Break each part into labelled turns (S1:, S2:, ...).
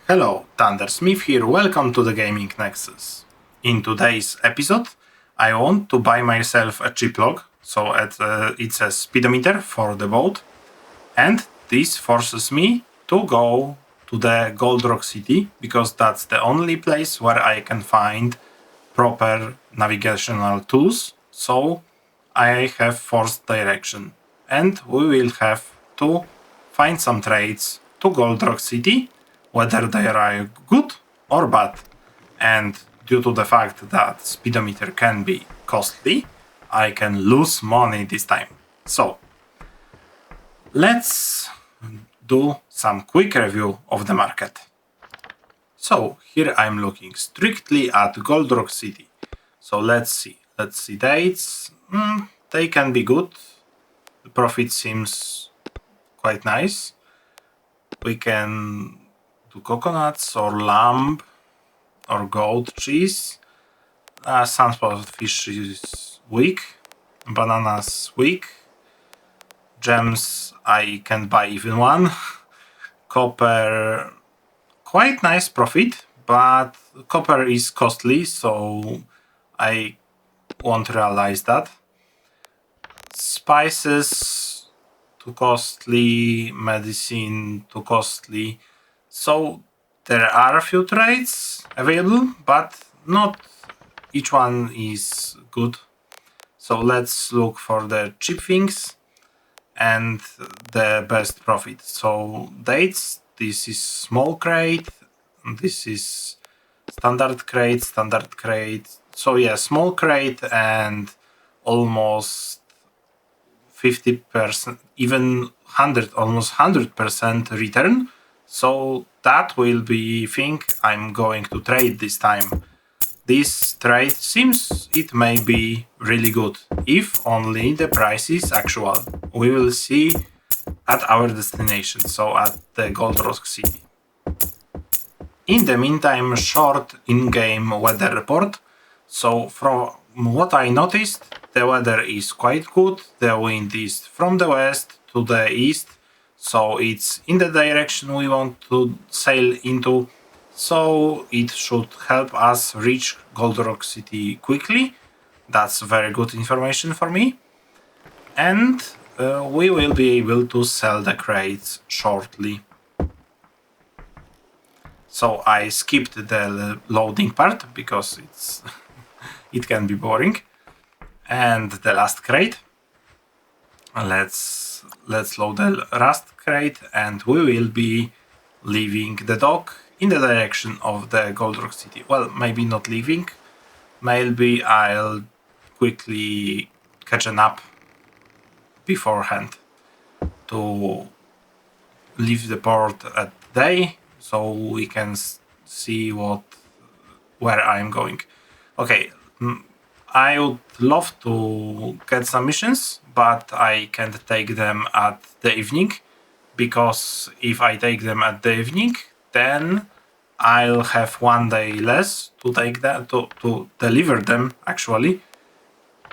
S1: Hello, Thundersmith here, welcome to the Gaming Nexus. In today's episode, I want to buy myself a ChipLog, so it's a speedometer for the boat, and this forces me to go to the Gold Rock City, because that's the only place where I can find proper navigational tools, so I have forced direction, and we will have to find some trades to Gold Rock City, whether they are good or bad. And due to the fact that speedometer can be costly, I can lose money this time. So let's do some quick review of the market. So here I'm looking strictly at Gold Rock City. So let's see dates. They can be good. The profit seems quite nice. We can do coconuts or lamb or goat cheese. Sunspot fish is weak. Bananas weak. Gems I can buy even one. Copper, quite nice profit, but copper is costly, so I won't realize that. Spices too costly, medicine too costly. So there are a few trades available, but not each one is good. So let's look for the cheap things and the best profit. So dates, this is small crate, this is standard crate. So yeah, small crate and almost 50%, even 100, almost 100% return. So that will be thing I'm going to trade this time. This trade seems it may be really good, if only the price is actual. We will see at our destination, so at the Gold Rock City. In the meantime, short in-game weather report. So from what I noticed, the weather is quite good. The wind is from the west to the east, so it's in the direction we want to sail into. So it should help us reach Gold Rock City quickly. That's very good information for me. And we will be able to sell the crates shortly. So I skipped the loading part because it can be boring. And the last crate. Let's load the last crate, and we will be leaving the dock in the direction of the Gold Rock City. Well, maybe not leaving. Maybe I'll quickly catch a nap beforehand to leave the port at day, so we can see where I'm going. Okay, I would love to get some missions, but I can't take them at the evening, because if I take them at the evening, then I'll have one day less to take that to deliver them actually.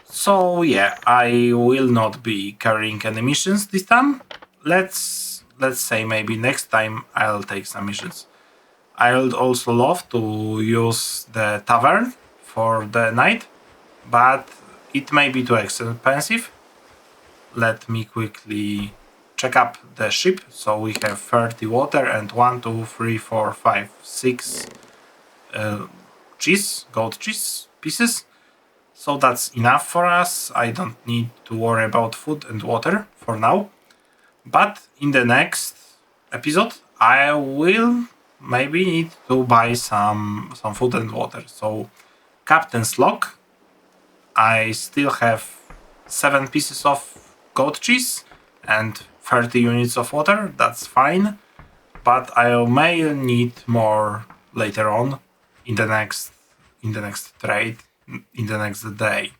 S1: So yeah, I will not be carrying any missions this time. Let's say maybe next time I'll take some missions. I would also love to use the tavern for the night, but it may be too expensive. Let me quickly check up the ship. So we have 30 water and 1, 2, 3, 4, 5, 6 gold cheese pieces. So that's enough for us. I don't need to worry about food and water for now. But in the next episode, I will maybe need to buy some food and water. So Captain's Log. I still have 7 pieces of goat cheese and 30 units of water. That's fine. But I may need more later on in the next trade, in the next day.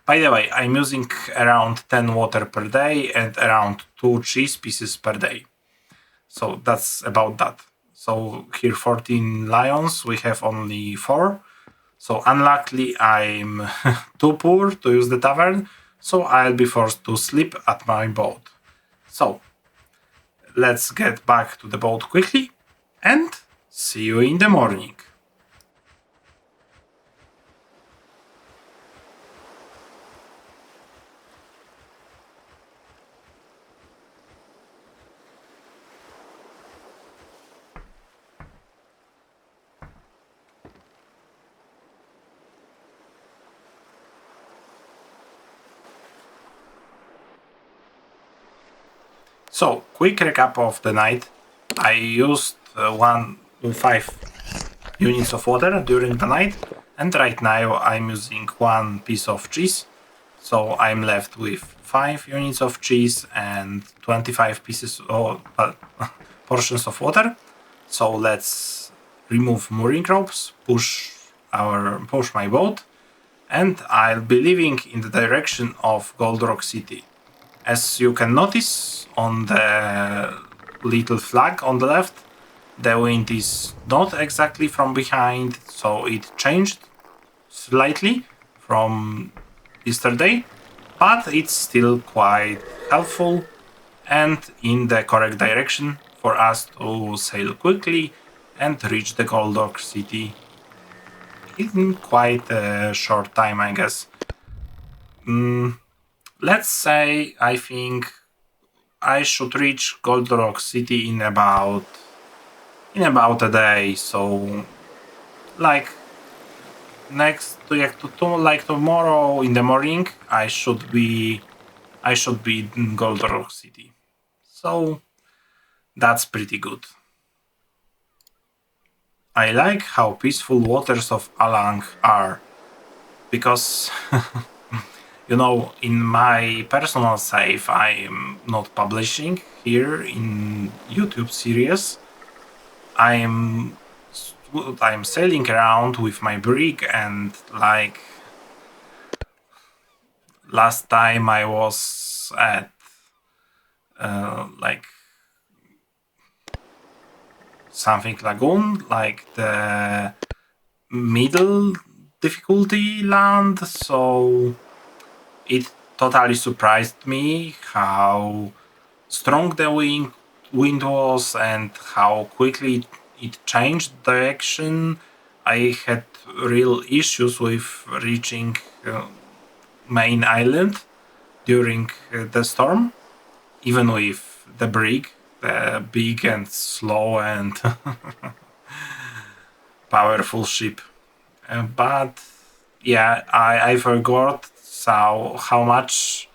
S1: By the way, I'm using around 10 water per day and around 2 cheese pieces per day. So that's about that. So here 14 lions, we have only 4. So unluckily I'm too poor to use the tavern, so I'll be forced to sleep at my boat. So let's get back to the boat quickly and See you in the morning. So, quick recap of the night. I used 5 units of water during the night, and right now I'm using 1 piece of cheese. So I'm left with 5 units of cheese and 25 pieces of portions of water. So let's remove mooring ropes, push my boat, and I'll be leaving in the direction of Gold Rock City. As you can notice on the little flag on the left, the wind is not exactly from behind, so it changed slightly from yesterday, but it's still quite helpful and in the correct direction for us to sail quickly and reach the Gold Rock City in quite a short time, I guess. Let's say I think I should reach Gold Rock City in about a day. So like like tomorrow in the morning, I should be in Gold Rock City. So that's pretty good. I like how peaceful waters of Alang are because in my personal save I am not publishing here in YouTube series. I'm sailing around with my brig, and like last time I was at like something lagoon, like the middle difficulty land, so it totally surprised me how strong the wind was and how quickly it changed direction. I had real issues with reaching main island during the storm, even with the brig, the big and slow and powerful ship. But yeah, I forgot how much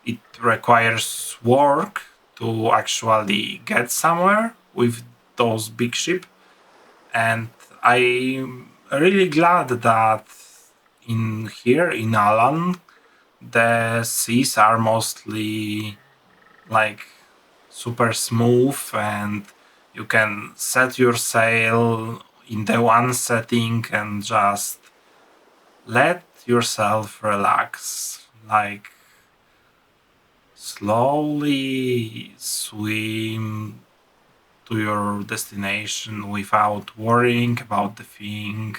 S1: it requires work to actually get somewhere with those big ship, and I'm really glad that in Alan the seas are mostly like super smooth, and you can set your sail in the one setting and just let yourself relax, like slowly swim to your destination without worrying about the thing,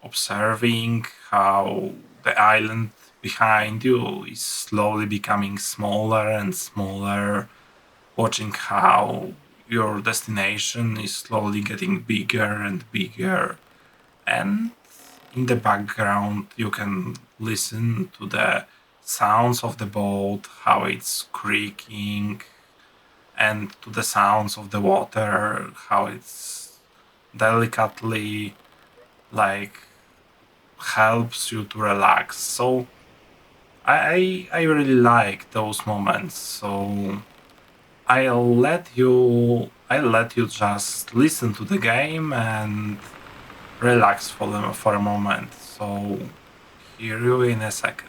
S1: observing how the island behind you is slowly becoming smaller and smaller, watching how your destination is slowly getting bigger and bigger, and in the background you can listen to the sounds of the boat, how it's creaking, and to the sounds of the water, how it's delicately like helps you to relax. So I really like those moments. So I'll let you just listen to the game and relax for a moment. So hear you in a second.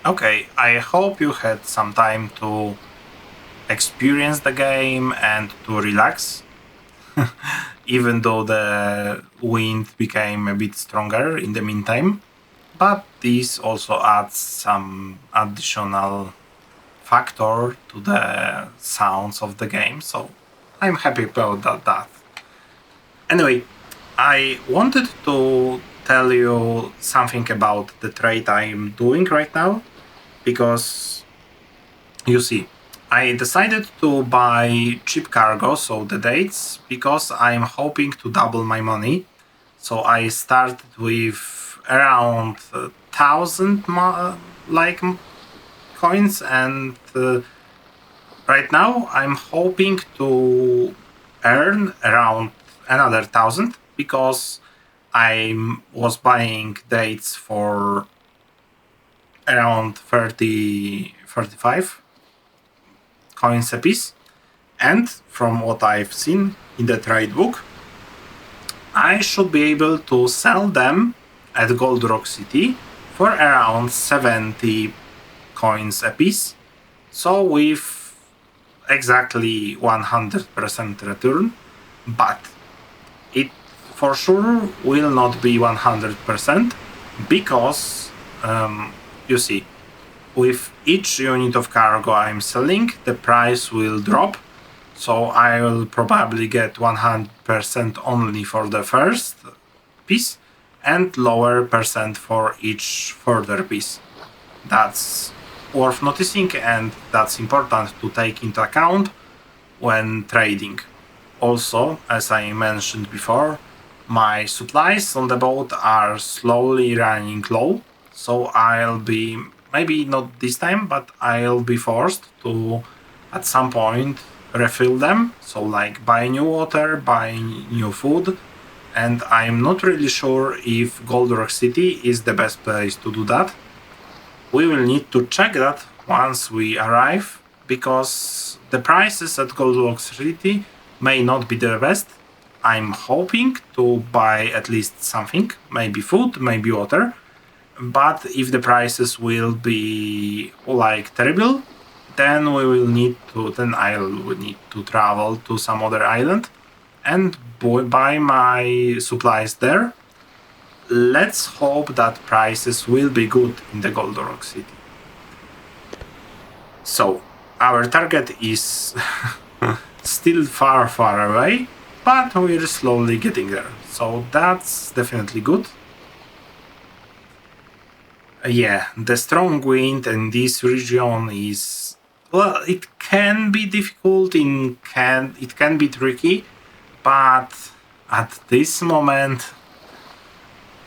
S1: Okay, I hope you had some time to experience the game and to relax, even though the wind became a bit stronger in the meantime. But this also adds some additional factor to the sounds of the game, so I'm happy about that. Anyway, I wanted to tell you something about the trade I'm doing right now, because you see, I decided to buy cheap cargo, so the dates, because I'm hoping to double my money. So I started with around 1,000 coins, and right now I'm hoping to earn around another 1,000, because I was buying dates for around 35 coins a piece. And from what I've seen in the trade book, I should be able to sell them at Gold Rock City for around 70 coins a piece. So with exactly 100% return, but it for sure will not be 100%, because you see, with each unit of cargo I'm selling, the price will drop. So I will probably get 100% only for the first piece and lower percent for each further piece. That's worth noticing, and that's important to take into account when trading. Also, as I mentioned before, my supplies on the boat are slowly running low, so I'll be, maybe not this time, but I'll be forced to at some point refill them. So like buy new water, buy new food, and I'm not really sure if Gold Rock City is the best place to do that. We will need to check that once we arrive, because the prices at Gold Rock City may not be the best. I'm hoping to buy at least something, maybe food, maybe water. But if the prices will be like terrible, then I'll need to travel to some other island and buy my supplies there. Let's hope that prices will be good in the Gold Rock City. So our target is still far, far away, but we're slowly getting there. So that's definitely good. Yeah, the strong wind in this region is, well, it can be difficult, it can be tricky, but at this moment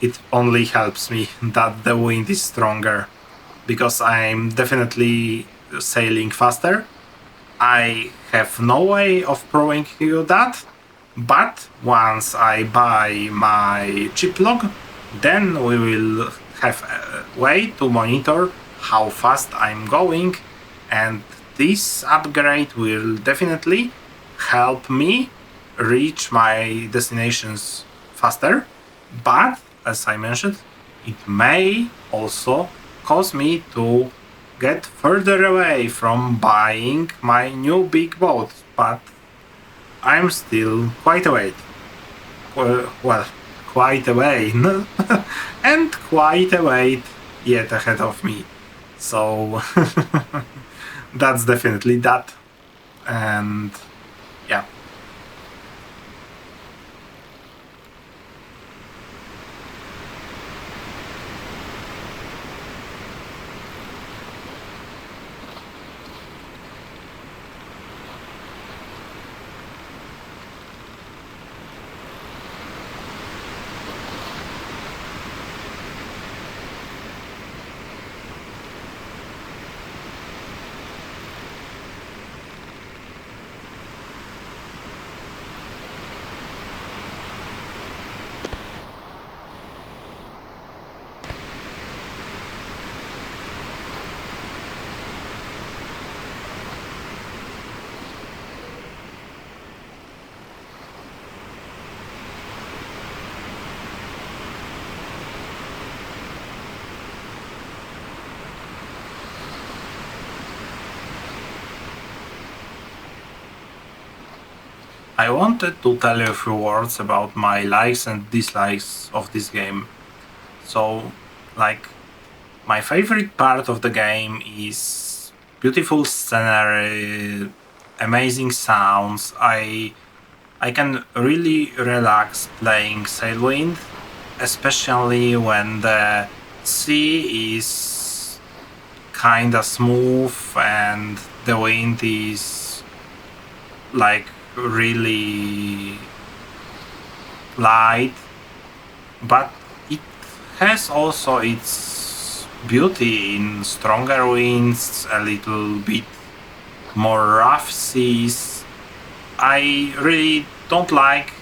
S1: it only helps me that the wind is stronger, because I'm definitely sailing faster. I have no way of proving you that, but once I buy my ChipLog, then we will have a way to monitor how fast I'm going, and this upgrade will definitely help me reach my destinations faster. But as I mentioned, it may also cause me to get further away from buying my new big boat, but I'm still quite away. Well, quite away, and quite a wait yet ahead of me. So that's definitely that. And yeah. I wanted to tell you a few words about my likes and dislikes of this game. So, like, my favorite part of the game is beautiful scenery, amazing sounds. I can really relax playing Sailwind, especially when the sea is kinda smooth and the wind is like really light, but it has also its beauty in stronger winds, a little bit more rough seas. I really don't like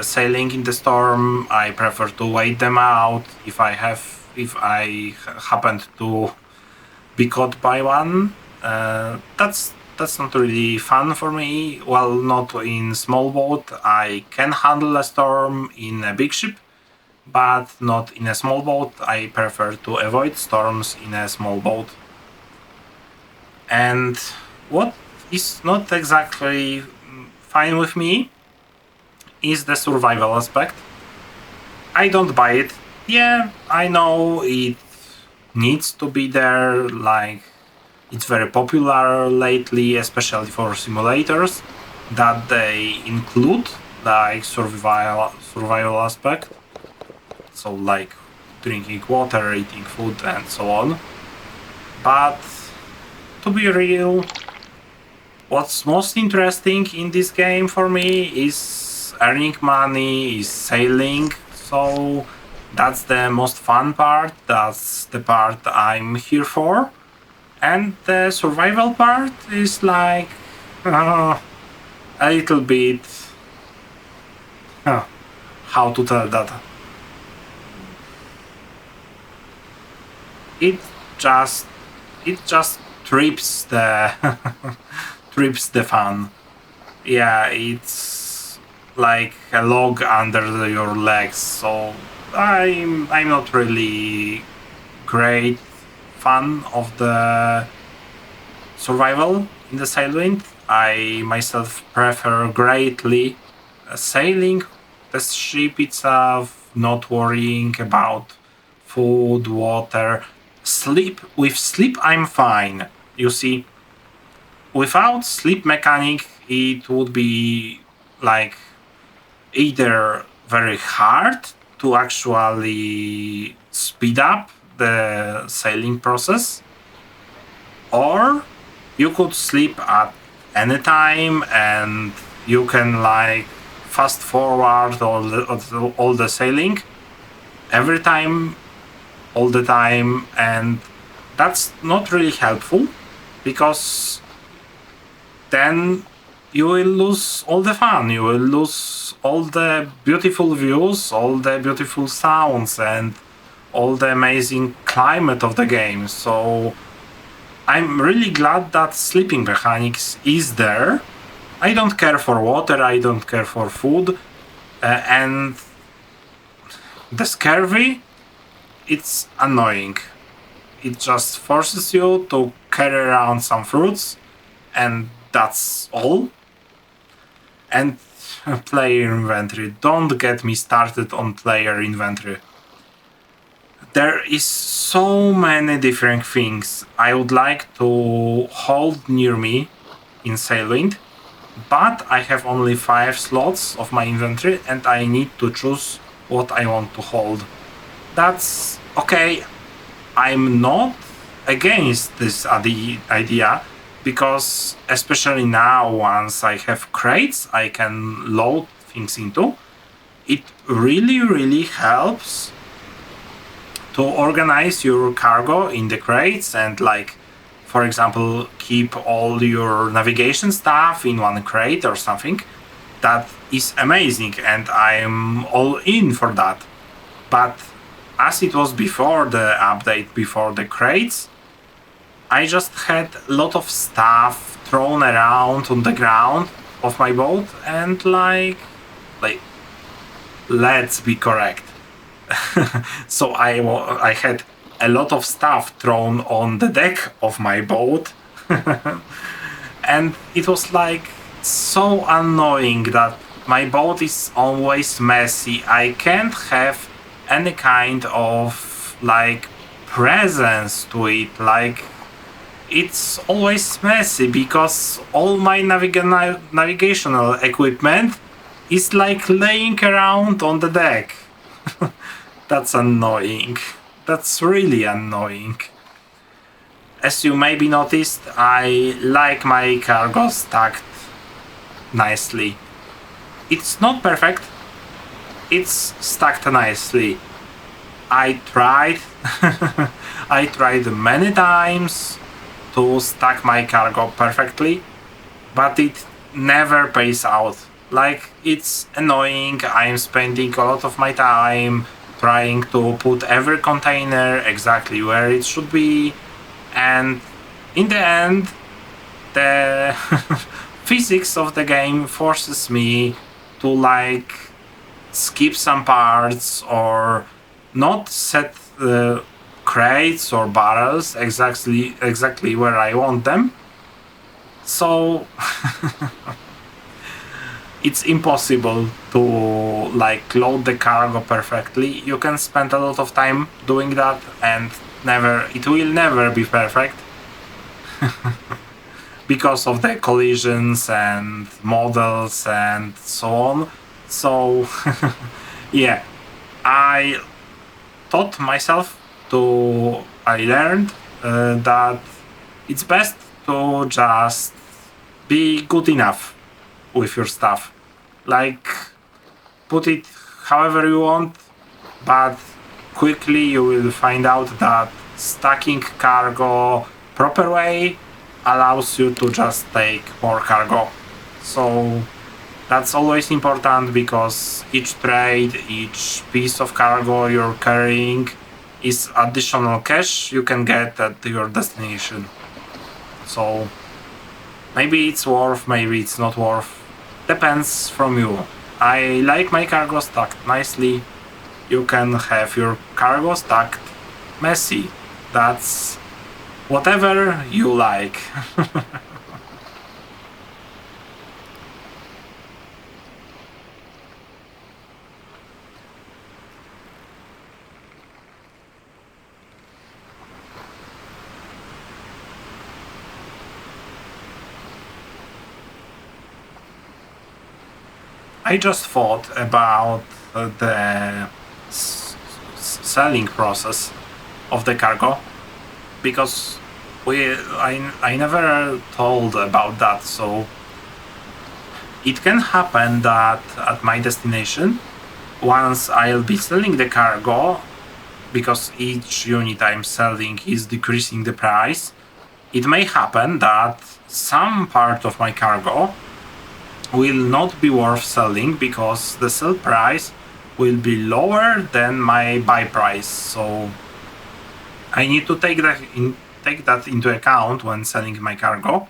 S1: sailing in the storm. I prefer to wait them out if I happened to be caught by one. That's not really fun for me. Well, not in small boat. I can handle a storm in a big ship, but not in a small boat. I prefer to avoid storms in a small boat. And what is not exactly fine with me is the survival aspect. I don't buy it. Yeah, I know it needs to be there, like it's very popular lately, especially for simulators, that they include like survival aspect. So like drinking water, eating food and so on. But to be real, what's most interesting in this game for me is earning money, is sailing. So that's the most fun part. That's the part I'm here for. And the survival part is like a little bit. How to tell that? It just trips the trips the fun. Yeah, it's like a log under your legs. So I'm not really great fan of the survival in the Sailwind. I myself prefer greatly sailing the ship itself, not worrying about food, water, sleep. With sleep, I'm fine. You see, without sleep mechanic, it would be like either very hard to actually speed up the sailing process, or you could sleep at any time and you can like fast forward all the sailing every time, all the time, and that's not really helpful because then you will lose all the fun, you will lose all the beautiful views, all the beautiful sounds, and all the amazing climate of the game. So I'm really glad that sleeping mechanics is there. I don't care for water, I don't care for food, and the scurvy, it's annoying. It just forces you to carry around some fruits, and that's all. And player inventory. Don't get me started on player inventory. There is so many different things I would like to hold near me in Sailwind, but I have only 5 slots of my inventory and I need to choose what I want to hold. That's okay. I'm not against this idea, because especially now, once I have crates I can load things into, it really helps to organize your cargo in the crates and, like, for example, keep all your navigation stuff in one crate or something. That is amazing and I'm all in for that. But as it was before the update, before the crates, I just had a lot of stuff thrown around on the ground of my boat, and like let's be correct. So I had a lot of stuff thrown on the deck of my boat, and it was like so annoying that my boat is always messy. I can't have any kind of like presence to it. Like it's always messy because all my navigational equipment is like laying around on the deck. That's annoying. That's really annoying. As you maybe noticed, I like my cargo stacked nicely. It's not perfect. It's stacked nicely. I tried I tried many times to stack my cargo perfectly, but it never pays out. Like, it's annoying. I'm spending a lot of my time trying to put every container exactly where it should be, and in the end the physics of the game forces me to like skip some parts or not set the crates or barrels exactly where I want them. So it's impossible to like load the cargo perfectly. You can spend a lot of time doing that and it will never be perfect because of the collisions and models and so on. So yeah, I taught myself I learned that it's best to just be good enough with your stuff. Like, put it however you want, but quickly you will find out that stacking cargo proper way allows you to just take more cargo. So that's always important, because each trade, each piece of cargo you're carrying is additional cash you can get at your destination. So maybe it's worth, maybe it's not worth. Depends from you. I like my cargo stacked nicely. You can have your cargo stacked messy. That's whatever you like. I just thought about the selling process of the cargo, because I never told about that. So it can happen that at my destination, once I'll be selling the cargo, because each unit I'm selling is decreasing the price, it may happen that some part of my cargo will not be worth selling because the sell price will be lower than my buy price. So I need to take that into account when selling my cargo,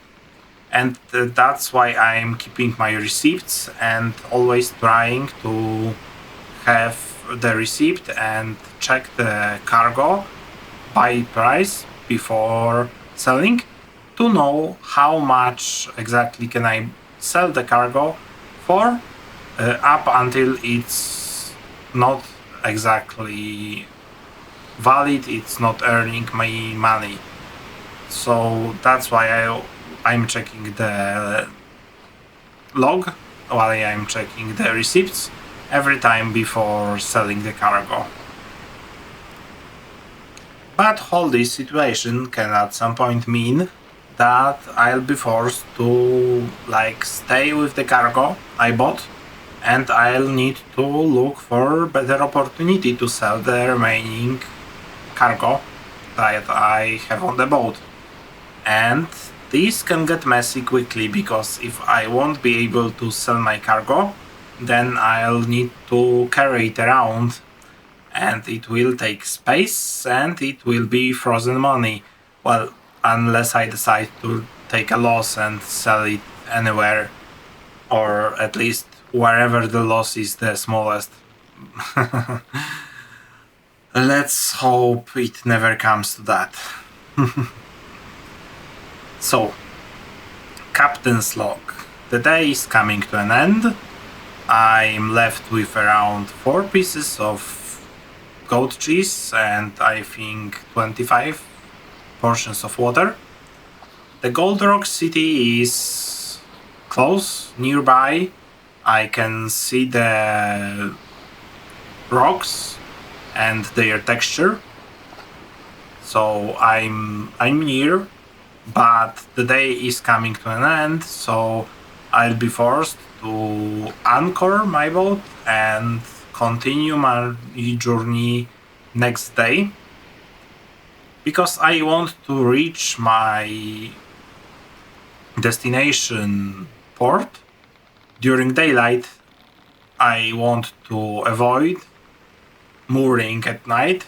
S1: and that's why I'm keeping my receipts and always trying to have the receipt and check the cargo buy price before selling, to know how much exactly can I sell the cargo for, up until it's not exactly valid, it's not earning my money. So that's why I'm checking the log while I'm checking the receipts every time before selling the cargo. But all this situation can at some point mean that I'll be forced to like stay with the cargo I bought, and I'll need to look for better opportunity to sell the remaining cargo that I have on the boat. And this can get messy quickly, because if I won't be able to sell my cargo, then I'll need to carry it around, and it will take space and it will be frozen money. Well, unless I decide to take a loss and sell it anywhere, or at least wherever the loss is the smallest. Let's hope it never comes to that. So, Captain's log. the day is coming to an end. I'm left with around 4 pieces of goat cheese and I think 25 portions of water. The Gold Rock City is close, nearby. I can see the rocks and their texture. So I'm near, but the day is coming to an end, so I'll be forced to anchor my boat and continue my journey next day, because I want to reach my destination port during daylight. I want to avoid mooring at night.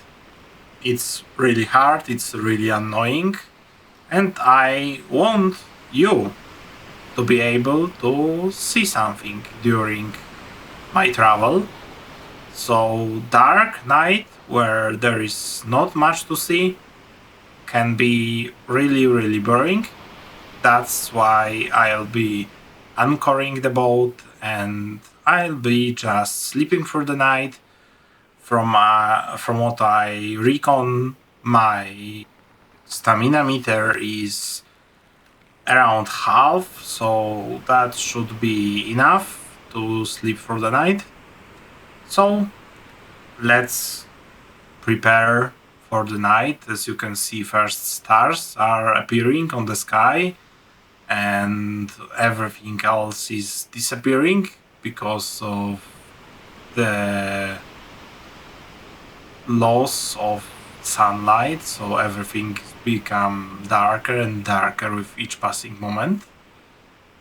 S1: It's really hard, it's really annoying, and I want you to be able to see something during my travel. So dark night where there is not much to see can be really boring. That's why I'll be anchoring the boat and I'll be just sleeping for the night. From what I recon, my stamina meter is around half, so that should be enough to sleep for the night. So let's prepare for the night. As you can see, first stars are appearing on the sky and everything else is disappearing because of the loss of sunlight, so everything become darker and darker with each passing moment,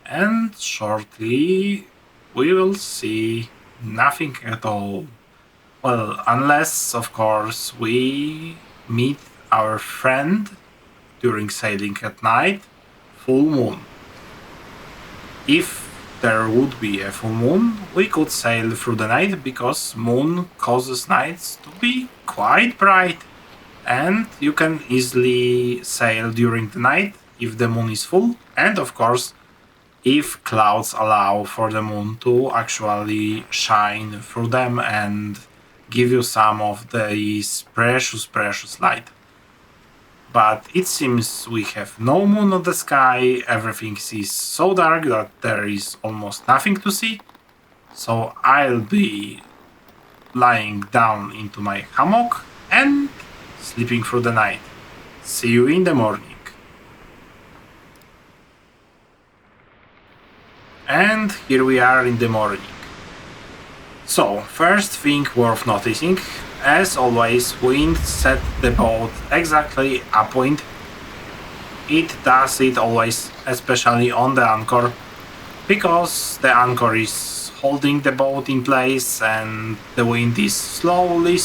S1: and shortly we will see nothing at all. Well, unless of course we meet our friend during sailing at night, full moon. If there would be a full moon, we could sail through the night, because moon causes nights to be quite bright, and you can easily sail during the night if the moon is full, and of course if clouds allow for the moon to actually shine through them and give you some of this precious light. But it seems we have no moon on the sky, everything is so dark that there is almost nothing to see. So I'll be lying down into my hammock and sleeping through the night. See you in the morning. And here we are in the morning. So, first thing worth noticing, as always, wind set the boat exactly upwind. It does it always, especially on the anchor, because the anchor is holding the boat in place and the wind is slowly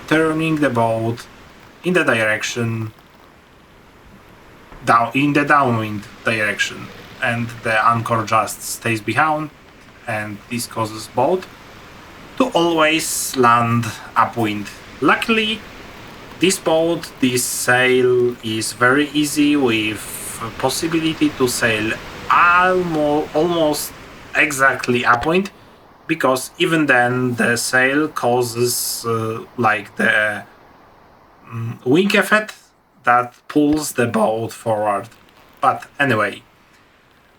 S1: turning the boat in the direction in the downwind direction, and the anchor just stays behind, and this causes boat to always land upwind. Luckily, this boat, this sail is very easy, with possibility to sail almost exactly upwind, because even then the sail causes like the wing effect that pulls the boat forward. But anyway,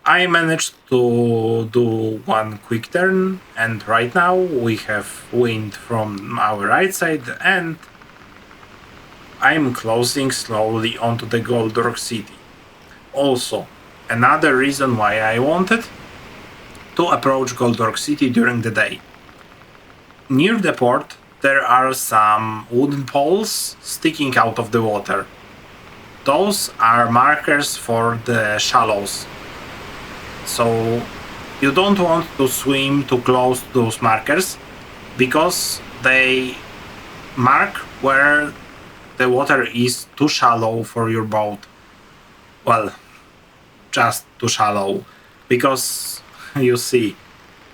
S1: I managed to do one quick turn, and right now we have wind from our right side, and I'm closing slowly onto the Gold Rock City. Also, another reason why I wanted to approach Gold Rock City during the day. Near the port there are some wooden poles sticking out of the water. Those are markers for the shallows. So you don't want to swim too close to those markers, because they mark where the water is too shallow for your boat. Well, just too shallow, because you see,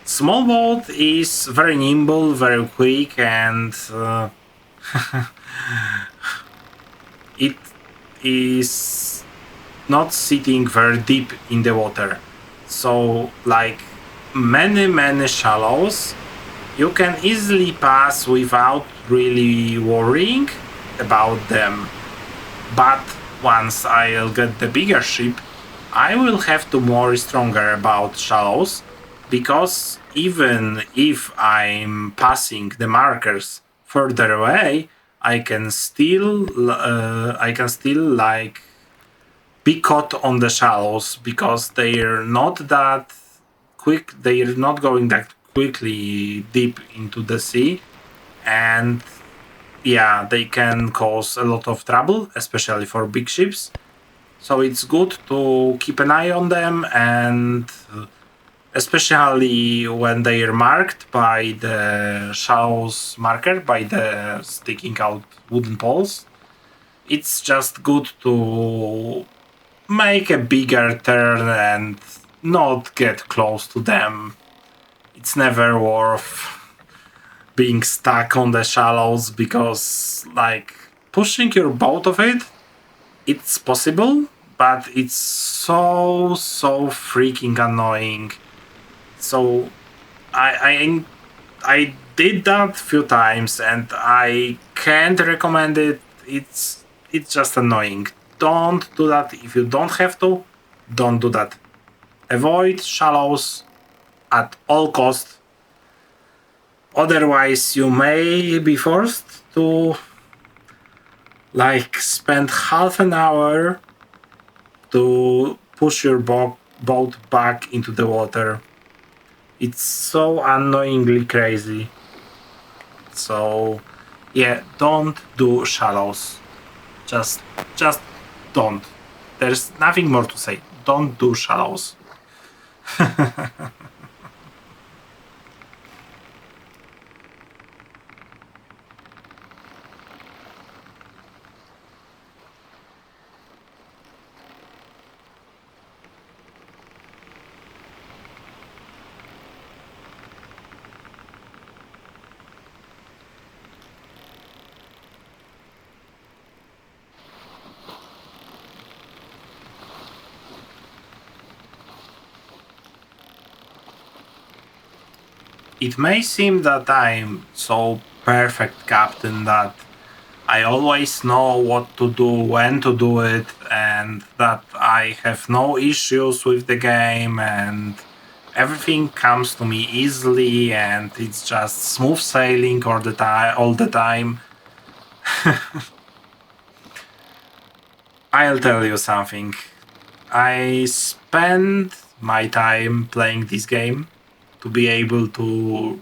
S1: small boat is very nimble, very quick, and it is not sitting very deep in the water. So like many shallows, you can easily pass without really worrying about them. But once I'll get the bigger ship, I will have to worry stronger about shallows, because even if I'm passing the markers further away, I can still like be caught on the shallows, because they're not that quick. They're not going that quickly deep into the sea, and yeah, they can cause a lot of trouble, especially for big ships. So it's good to keep an eye on them, and especially when they are marked by the shallows marker, by the sticking out wooden poles. It's just good to make a bigger turn and not get close to them. It's never worth being stuck on the shallows, because like pushing your boat of it, it's possible, but it's so freaking annoying. So I did that few times, and I can't recommend it. It's just annoying. Don't do that if you don't have to. Don't do that. Avoid shallows at all cost. Otherwise, you may be forced to like spend half an hour to push your boat back into the water. It's so annoyingly crazy. So yeah, don't do shallows. Just don't. There's nothing more to say. Don't do shallows. It may seem that I'm so perfect captain that I always know what to do, when to do it, and that I have no issues with the game, and everything comes to me easily, and it's just smooth sailing all the time. I'll tell you something. I spend my time playing this game to be able to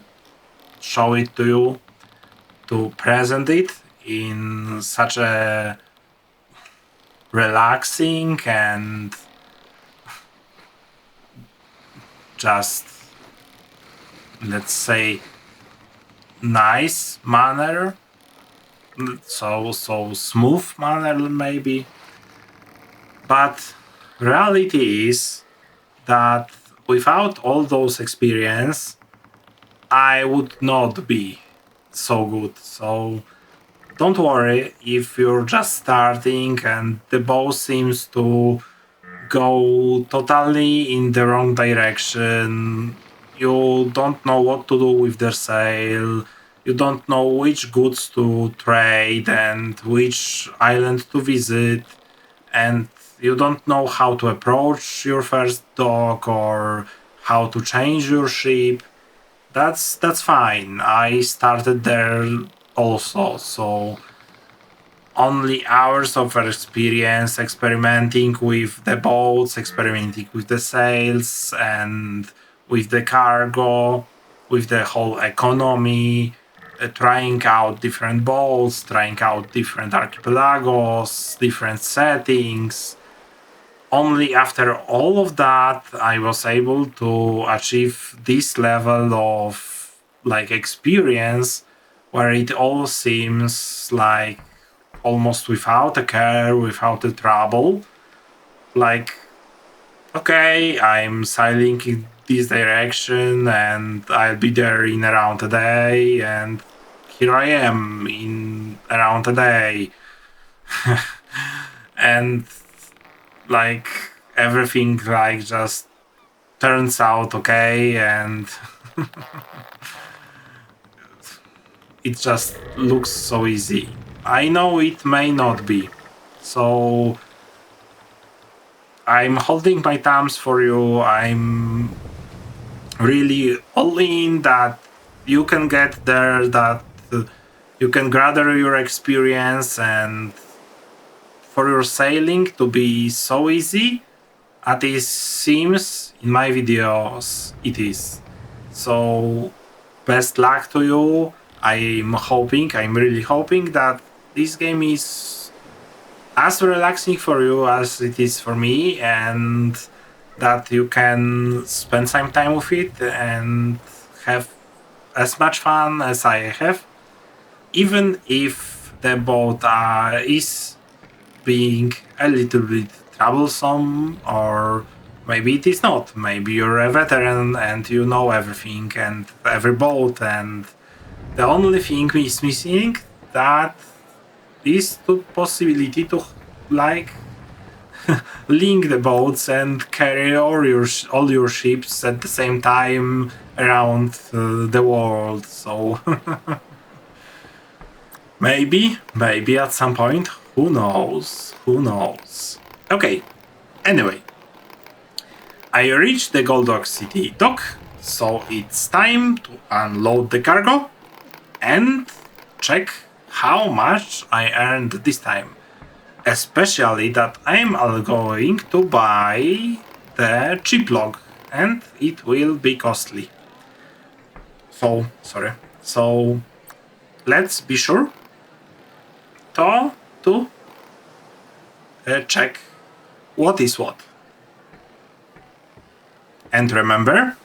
S1: show it to you, to present it in such a relaxing and just, let's say, nice manner, so smooth manner maybe. But reality is that without all those experience, I would not be so good. So don't worry if you're just starting and the boat seems to go totally in the wrong direction. You don't know what to do with the sail. You don't know which goods to trade and which island to visit. And you don't know how to approach your first dock or how to change your ship. That's fine. I started there also, so only hours of experience experimenting with the boats, experimenting with the sails, and with the cargo, with the whole economy, trying out different boats, trying out different archipelagos, different settings. Only after all of that, I was able to achieve this level of like experience where it all seems like almost without a care, without a trouble. Like, okay, I'm sailing in this direction and I'll be there in around a day, and here I am in around a day. And like everything like just turns out okay, and it just looks so easy. I know it may not be. So I'm holding my thumbs for you. I'm really all in that you can get there, that you can gather your experience, and for your sailing to be so easy as it seems in my videos it is. So best luck to you. I'm really hoping that this game is as relaxing for you as it is for me, and that you can spend some time with it and have as much fun as I have, even if the boat is being a little bit troublesome, or maybe it is not. Maybe you're a veteran and you know everything and every boat, and the only thing is missing that is the possibility to like link the boats and carry all your ships at the same time around the world. So maybe at some point, who knows? Okay, anyway, I reached the Goldrock City dock, so it's time to unload the cargo and check how much I earned this time. Especially that I'm going to buy the ChipLog, and it will be costly. So let's be sure to check what is what. And remember,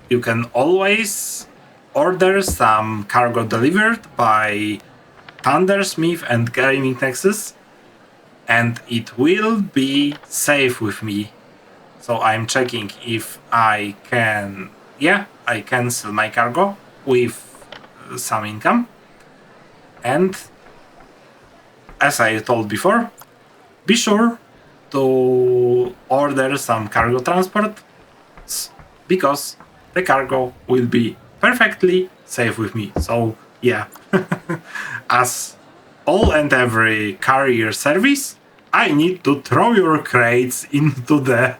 S1: you can always order some cargo delivered by Thundersmith and Gaming Nexus, and it will be safe with me. So I'm checking if I can sell my cargo with some income. And as I told before, be sure to order some cargo transport, because the cargo will be perfectly safe with me. So yeah, as all and every carrier service, I need to throw your crates into the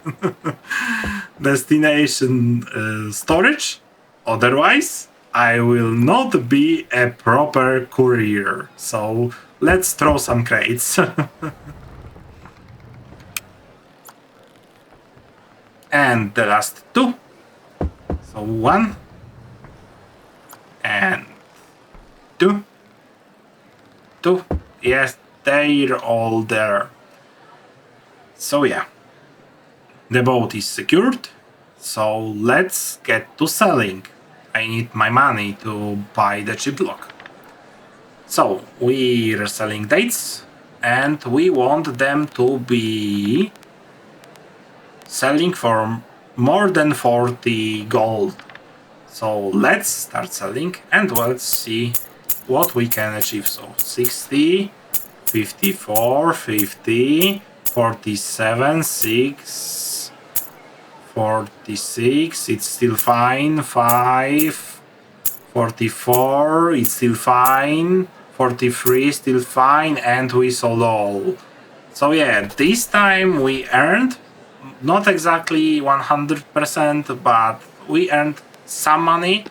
S1: destination storage. Otherwise, I will not be a proper courier. So let's throw some crates. And the last two. So 1 and 2. Yes, they're all there. So yeah, the boat is secured. So let's get to selling. I need my money to buy the ChipLog. So we're selling dates, and we want them to be selling for more than 40 gold. So let's start selling, and let's see what we can achieve. So 60, 54, 50, 47, 6, 46, it's still fine, 5, 44, it's still fine, 43, still fine, and we sold all. So yeah, this time we earned, not exactly 100%, but we earned some money.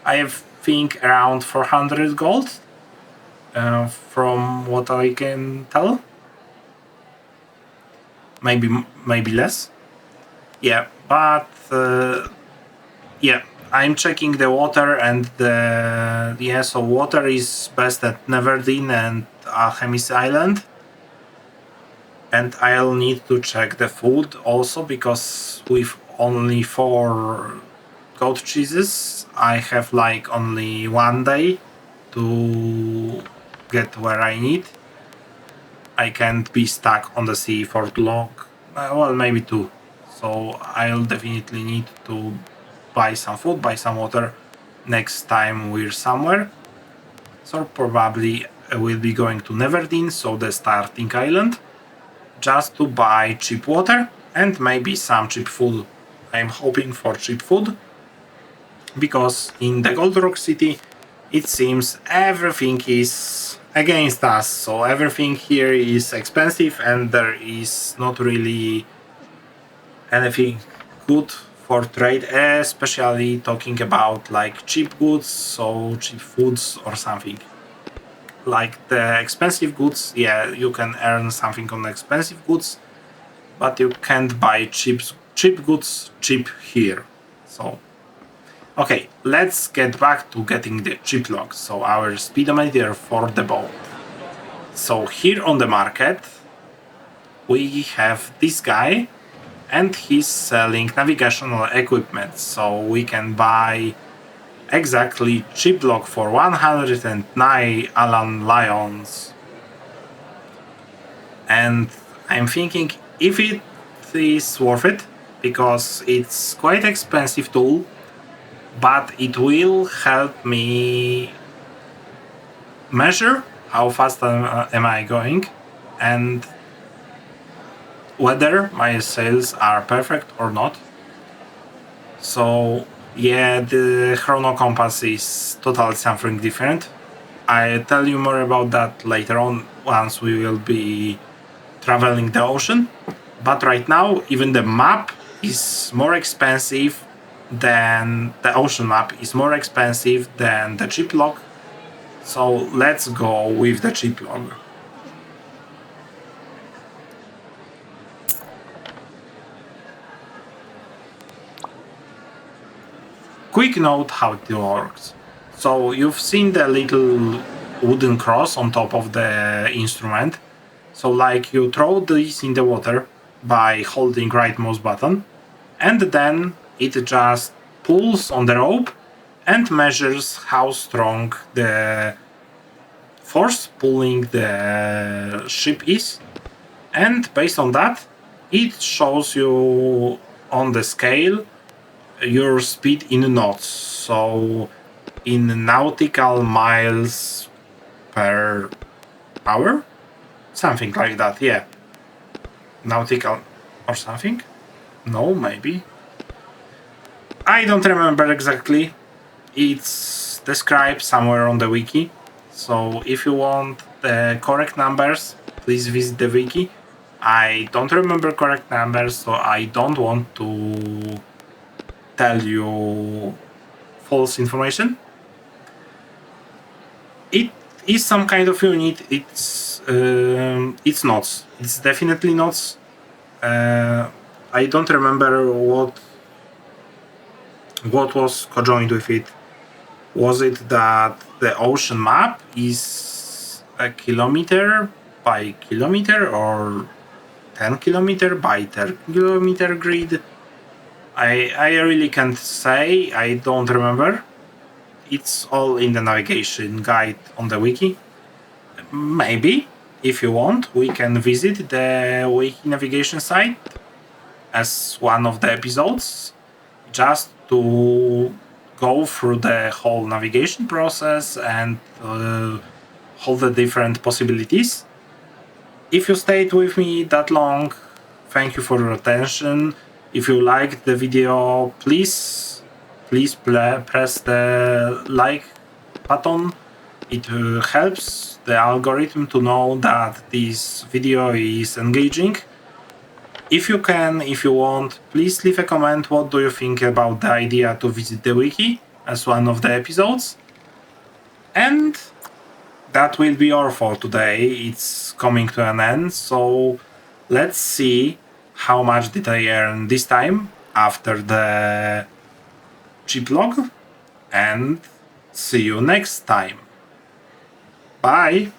S1: I think around 400 gold, from what I can tell. Maybe less. Yeah, but yeah, I'm checking the water, and so water is best at Neverdeen and Alchemist Island. And I'll need to check the food also, because with only 4 goat cheeses, I have like only 1 day to get where I need. I can't be stuck on the sea for too long. Well, maybe 2. So I'll definitely need to buy some food, buy some water next time we're somewhere. So probably we'll be going to Neverdeen, so the starting island, just to buy cheap water and maybe some cheap food. I'm hoping for cheap food, because in the Gold Rock City it seems everything is against us, so everything here is expensive and there is not really anything good for trade, especially talking about like cheap goods, so cheap foods or something. Like the expensive goods, yeah, you can earn something on expensive goods, but you can't buy cheap goods cheap here. So okay, let's get back to getting the ChipLog, so our speedometer for the boat. So here on the market we have this guy, and he's selling navigational equipment, so we can buy exactly ChipLog for 109 Alan Lions. And I'm thinking if it is worth it, because it's quite expensive tool, but it will help me measure how fast am I going and whether my sails are perfect or not. So yeah, the chrono compass is totally something different. I'll tell you more about that later on once we will be traveling the ocean. But right now, even the map is more expensive than the ocean map is more expensive than the ChipLog. So let's go with the ChipLog. Quick note how it works. So you've seen the little wooden cross on top of the instrument. So like you throw this in the water by holding right mouse button, and then it just pulls on the rope and measures how strong the force pulling the ship is. And based on that, it shows you on the scale your speed in knots. So in nautical miles per hour, something like that, yeah. Nautical or something? No, maybe. I don't remember exactly. It's described somewhere on the wiki. So if you want the correct numbers, please visit the wiki. I don't remember correct numbers, so I don't want to tell you false information. It is some kind of unit. It's knots. It's definitely knots. I don't remember what was conjoined with it. Was it that the ocean map is a kilometer by kilometer or 10 kilometer by 10 kilometer grid? I really can't say. I don't remember. It's all in the navigation guide on the wiki. Maybe, if you want, we can visit the wiki navigation site as one of the episodes, just to go through the whole navigation process and all the different possibilities. If you stayed with me that long, thank you for your attention. If you liked the video, please press the like button. It helps the algorithm to know that this video is engaging. If you can, if you want, please leave a comment. What do you think about the idea to visit the wiki as one of the episodes? And that will be all for today. It's coming to an end, so let's see how much did I earn this time after the ChipLog, and see you next time. Bye!